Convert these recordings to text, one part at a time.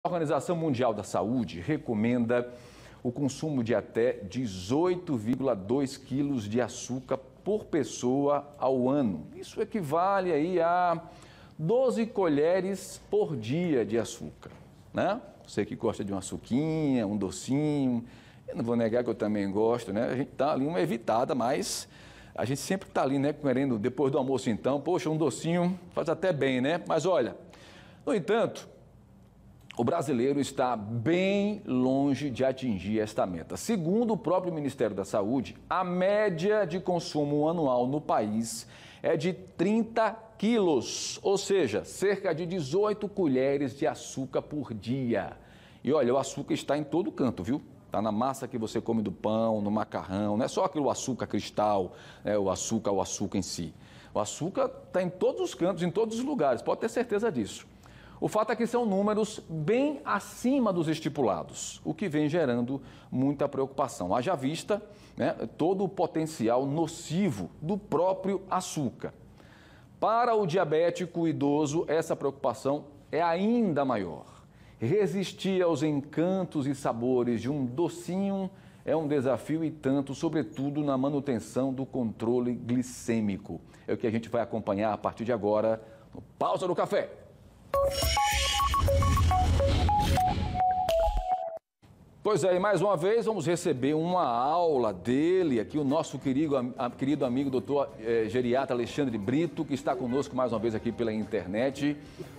A Organização Mundial da Saúde recomenda o consumo de até 18,2 quilos de açúcar por pessoa ao ano. Isso equivale aí a 12 colheres por dia de açúcar, né? Você que gosta de uma açuquinha, um docinho, eu não vou negar que eu também gosto, né? A gente dá ali uma evitada, mas a gente sempre está ali, né, querendo, depois do almoço então, poxa, um docinho faz até bem, né? Mas olha, no entanto, o brasileiro está bem longe de atingir esta meta. Segundo o próprio Ministério da Saúde, a média de consumo anual no país é de 30 quilos, ou seja, cerca de 18 colheres de açúcar por dia. E olha, o açúcar está em todo canto, viu? Está na massa que você come do pão, no macarrão, não é só aquele açúcar cristal, o açúcar em si. O açúcar está em todos os cantos, em todos os lugares, pode ter certeza disso. O fato é que são números bem acima dos estipulados, o que vem gerando muita preocupação. Haja vista, né, todo o potencial nocivo do próprio açúcar. Para o diabético idoso, essa preocupação é ainda maior. Resistir aos encantos e sabores de um docinho é um desafio e tanto, sobretudo na manutenção do controle glicêmico. É o que a gente vai acompanhar a partir de agora no Pausa do Café. Pois é, e mais uma vez vamos receber uma aula dele, aqui o nosso querido amigo doutor geriatra Alexandre Brito, que está conosco mais uma vez aqui pela internet.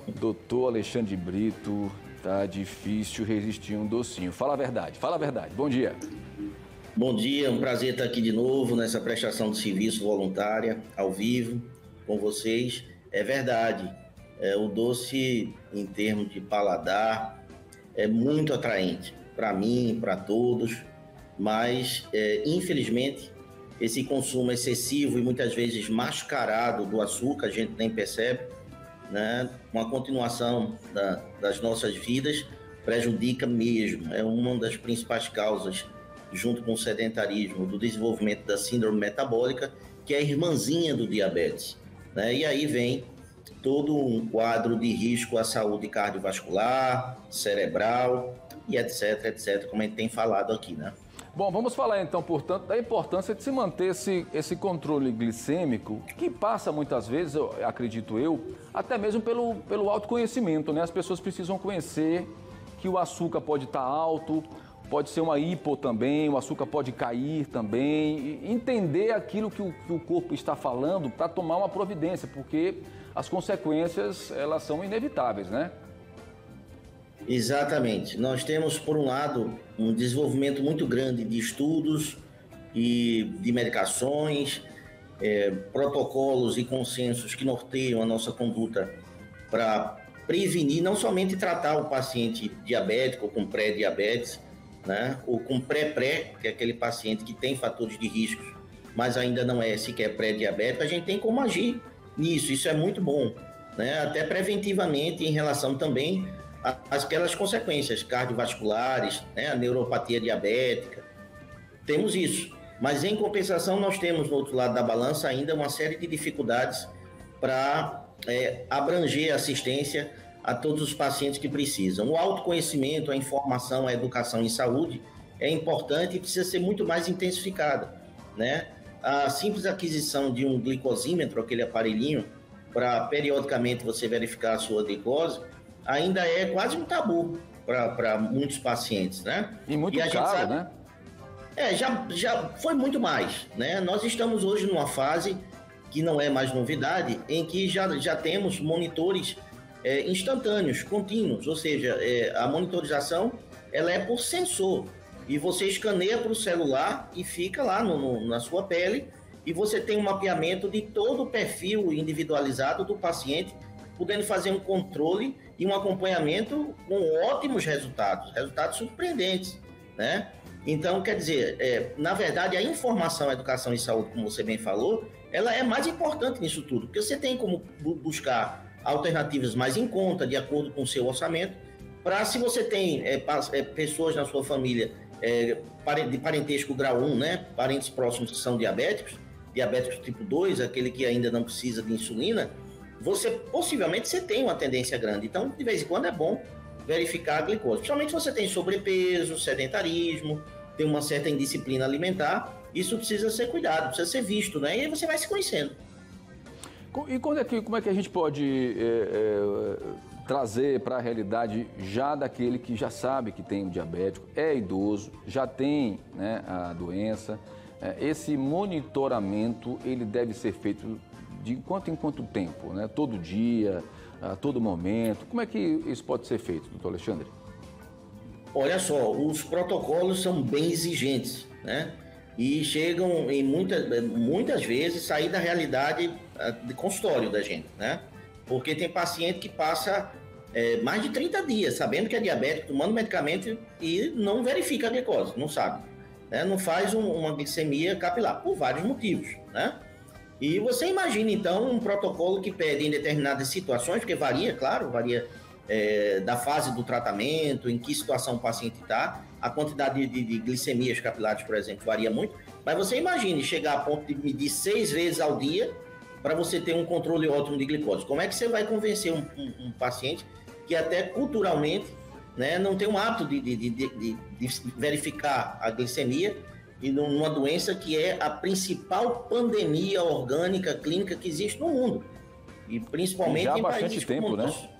Doutor Alexandre Brito, tá difícil resistir um docinho. Fala a verdade, bom dia. Bom dia, um prazer estar aqui de novo nessa prestação de serviço voluntária, ao vivo, com vocês. É verdade. O doce, em termos de paladar, é muito atraente para mim, para todos, mas, infelizmente, esse consumo excessivo e muitas vezes mascarado do açúcar, a gente nem percebe, né? Uma continuação das nossas vidas prejudica mesmo. É uma das principais causas, junto com o sedentarismo, do desenvolvimento da síndrome metabólica, que é a irmãzinha do diabetes, né? E aí vem todo um quadro de risco à saúde cardiovascular, cerebral e etc, como a gente tem falado aqui, né? Bom, vamos falar então, portanto, da importância de se manter esse controle glicêmico, que passa muitas vezes, acredito eu, até mesmo pelo autoconhecimento, né? As pessoas precisam conhecer que o açúcar pode estar alto, pode ser uma hipo também, o açúcar pode cair também, e entender aquilo que o corpo está falando para tomar uma providência, porque as consequências, elas são inevitáveis, né? Exatamente. Nós temos, por um lado, um desenvolvimento muito grande de estudos e de medicações, protocolos e consensos que norteiam a nossa conduta para prevenir, não somente tratar o paciente diabético ou com pré-diabetes, né? Ou com pré-pré, que é aquele paciente que tem fatores de risco, mas ainda não é sequer pré-diabético, a gente tem como agir nisso, isso é muito bom, né? Até preventivamente em relação também àquelas consequências cardiovasculares, né? A neuropatia diabética, temos isso. Mas em compensação nós temos no outro lado da balança ainda uma série de dificuldades para abranger assistência a todos os pacientes que precisam. O autoconhecimento, a informação, a educação em saúde é importante e precisa ser muito mais intensificada, né? A simples aquisição de um glicosímetro, aquele aparelhinho, para periodicamente você verificar a sua glicose, ainda é quase um tabu para muitos pacientes, né? E muito caro, né? Já foi muito mais, né? Nós estamos hoje numa fase que não é mais novidade, em que já temos monitores instantâneos, contínuos, ou seja, a monitorização ela é por sensor, e você escaneia para o celular e fica lá na sua pele, e você tem um mapeamento de todo o perfil individualizado do paciente, podendo fazer um controle e um acompanhamento com ótimos resultados surpreendentes, né? Então, quer dizer, na verdade, a informação, a educação e saúde, como você bem falou, ela é mais importante nisso tudo, porque você tem como buscar alternativas mais em conta, de acordo com o seu orçamento, para se você tem pessoas na sua família de parentesco grau 1, né, parentes próximos que são diabéticos tipo 2, aquele que ainda não precisa de insulina, possivelmente você tem uma tendência grande. Então, de vez em quando é bom verificar a glicose. Principalmente se você tem sobrepeso, sedentarismo, tem uma certa indisciplina alimentar, isso precisa ser cuidado, precisa ser visto, né? E aí você vai se conhecendo. E como é que a gente pode trazer para a realidade já daquele que já sabe que tem o diabético, é idoso, já tem, né, a doença? Esse monitoramento, ele deve ser feito de quanto em quanto tempo, né? Todo dia, a todo momento? Como é que isso pode ser feito, doutor Alexandre? Olha só, os protocolos são bem exigentes, né? E chegam em muitas vezes sair da realidade de consultório da gente, né? Porque tem paciente que passa mais de 30 dias sabendo que é diabético, tomando medicamento e não verifica a glicose, não sabe, né? Não faz uma glicemia capilar, por vários motivos, né? E você imagina, então, um protocolo que pede em determinadas situações, porque varia, claro, varia da fase do tratamento, em que situação o paciente está, a quantidade de glicemias capilares, por exemplo, varia muito, mas você imagine chegar a ponto de medir 6 vezes ao dia para você ter um controle ótimo de glicose. Como é que você vai convencer um paciente que até culturalmente, né, não tem um hábito de verificar a glicemia e numa doença que é a principal pandemia orgânica clínica que existe no mundo, e principalmente já há em bastante países tempo, como o né? nosso.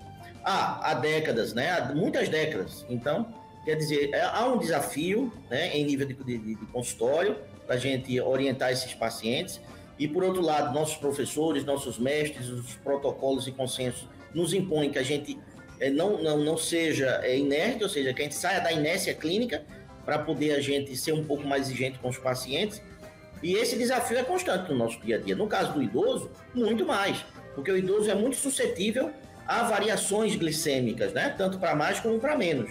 Há décadas, né? Há muitas décadas. Então, quer dizer, há um desafio, né, em nível de consultório para a gente orientar esses pacientes. E, por outro lado, nossos professores, nossos mestres, os protocolos e consensos nos impõem que a gente não seja inerte, ou seja, que a gente saia da inércia clínica para poder a gente ser um pouco mais exigente com os pacientes. E esse desafio é constante no nosso dia a dia. No caso do idoso, muito mais, porque o idoso é muito suscetível a variações glicêmicas, né? Tanto para mais como para menos.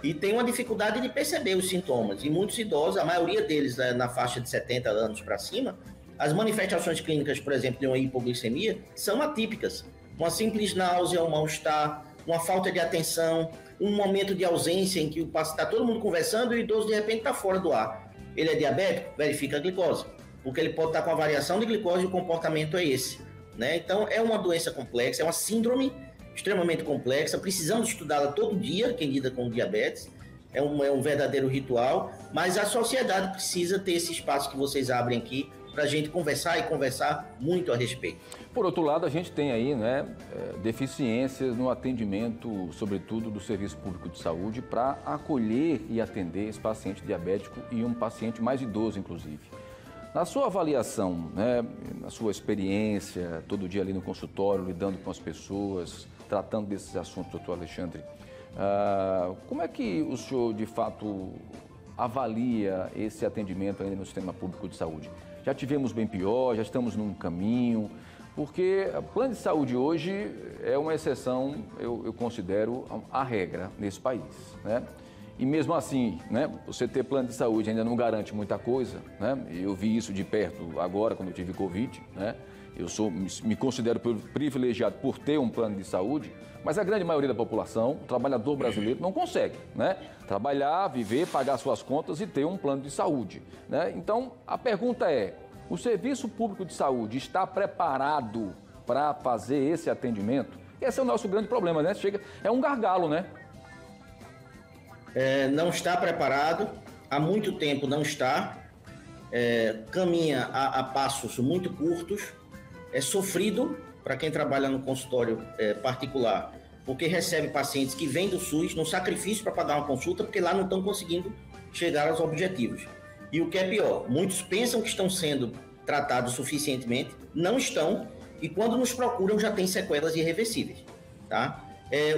E tem uma dificuldade de perceber os sintomas. E muitos idosos, a maioria deles na faixa de 70 anos para cima, as manifestações clínicas, por exemplo, de uma hipoglicemia, são atípicas. Uma simples náusea, um mal-estar, uma falta de atenção, um momento de ausência em que está todo mundo conversando e o idoso de repente está fora do ar. Ele é diabético? Verifica a glicose, porque ele pode estar com a variação de glicose e o comportamento é esse, né? Então, é uma doença complexa, é uma síndrome extremamente complexa, precisamos estudá-la todo dia, quem lida com diabetes, é um verdadeiro ritual, mas a sociedade precisa ter esse espaço que vocês abrem aqui para a gente conversar e conversar muito a respeito. Por outro lado, a gente tem aí, né, deficiências no atendimento, sobretudo do Serviço Público de Saúde, para acolher e atender esse paciente diabético e um paciente mais idoso, inclusive. Na sua avaliação, né, na sua experiência, todo dia ali no consultório, lidando com as pessoas, tratando desses assuntos, doutor Alexandre, como é que o senhor, de fato, avalia esse atendimento ainda no sistema público de saúde? Já tivemos bem pior, já estamos num caminho, porque o plano de saúde hoje é uma exceção, eu considero, a regra nesse país, né? E mesmo assim, né, você ter plano de saúde ainda não garante muita coisa, né? Eu vi isso de perto agora, quando eu tive Covid, né? Me considero privilegiado por ter um plano de saúde, mas a grande maioria da população, o trabalhador brasileiro, não consegue, né? Trabalhar, viver, pagar suas contas e ter um plano de saúde, né? Então, a pergunta é, o Serviço Público de Saúde está preparado para fazer esse atendimento? Esse é o nosso grande problema, né? É um gargalo, né? Não está preparado, há muito tempo não está, caminha a passos muito curtos, é sofrido para quem trabalha no consultório particular, porque recebe pacientes que vêm do SUS no sacrifício para pagar uma consulta, porque lá não estão conseguindo chegar aos objetivos. E o que é pior, muitos pensam que estão sendo tratados suficientemente, não estão, e quando nos procuram já tem sequelas irreversíveis, tá?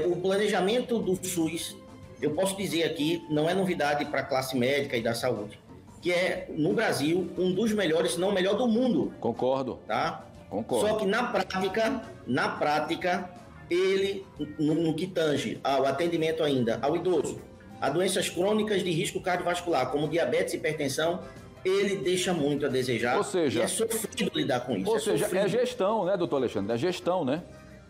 O planejamento do SUS, eu posso dizer aqui, não é novidade para a classe médica e da saúde, que é, no Brasil, um dos melhores, se não o melhor do mundo. Concordo. Tá? Concordo. Só que na prática, ele, no que tange ao atendimento ainda ao idoso, a doenças crônicas de risco cardiovascular, como diabetes e hipertensão, ele deixa muito a desejar. Ou seja, e é sofrido lidar com isso. Ou seja, é gestão, né, doutor Alexandre? É gestão, né?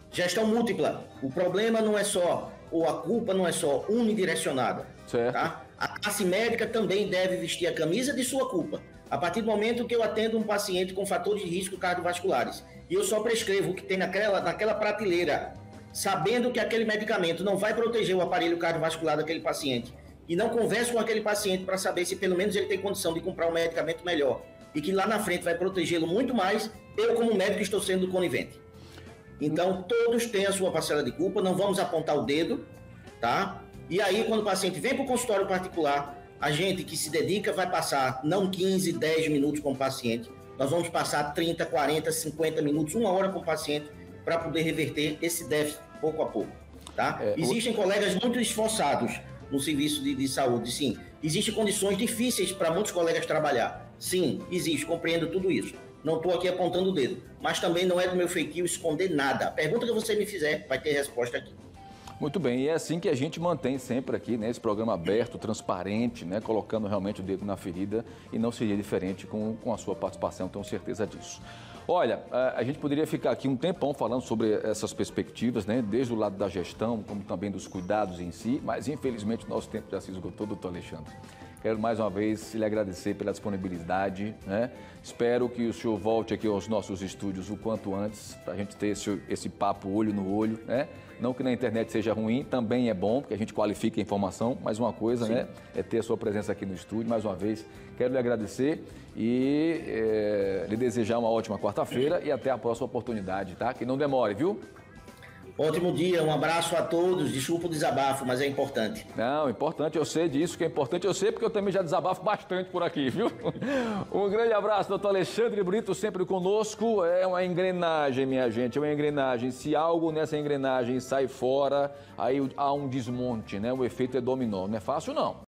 Gestão múltipla. O problema não é só, ou a culpa não é só unidirecionada. Certo. Tá? A classe médica também deve vestir a camisa de sua culpa. A partir do momento que eu atendo um paciente com fatores de risco cardiovasculares e eu só prescrevo o que tem naquela prateleira sabendo que aquele medicamento não vai proteger o aparelho cardiovascular daquele paciente, e não conversa com aquele paciente para saber se pelo menos ele tem condição de comprar um medicamento melhor, e que lá na frente vai protegê-lo muito mais, eu como médico estou sendo conivente. Então, todos têm a sua parcela de culpa, não vamos apontar o dedo, tá? E aí, quando o paciente vem para o consultório particular, a gente que se dedica vai passar não 15, 10 minutos com o paciente, nós vamos passar 30, 40, 50 minutos, 1 hora com o paciente para poder reverter esse déficit pouco a pouco, tá? Existem colegas muito esforçados no serviço de saúde, sim. Existem condições difíceis para muitos colegas trabalhar. Sim, existe, compreendo tudo isso. Não estou aqui apontando o dedo, mas também não é do meu feitio esconder nada. A pergunta que você me fizer vai ter resposta aqui. Muito bem, e é assim que a gente mantém sempre aqui, né, esse programa aberto, transparente, né, colocando realmente o dedo na ferida, e não seria diferente com a sua participação, tenho certeza disso. Olha, a gente poderia ficar aqui um tempão falando sobre essas perspectivas, né, desde o lado da gestão, como também dos cuidados em si, mas infelizmente o nosso tempo já se esgotou, doutor Alexandre. Quero mais uma vez lhe agradecer pela disponibilidade, né? Espero que o senhor volte aqui aos nossos estúdios o quanto antes, para a gente ter esse papo olho no olho, né? Não que na internet seja ruim, também é bom, porque a gente qualifica a informação, mas uma coisa, né, é ter a sua presença aqui no estúdio. Mais uma vez, quero lhe agradecer e lhe desejar uma ótima quarta-feira e até a próxima oportunidade, tá? Que não demore, viu? Ótimo dia, um abraço a todos. Desculpa o desabafo, mas é importante. Não, importante, eu sei disso, que é importante eu sei, porque eu também já desabafo bastante por aqui, viu? Um grande abraço, doutor Alexandre Brito, sempre conosco. É uma engrenagem, minha gente, é uma engrenagem. Se algo nessa engrenagem sai fora, aí há um desmonte, né? O efeito é dominó. Não é fácil, não.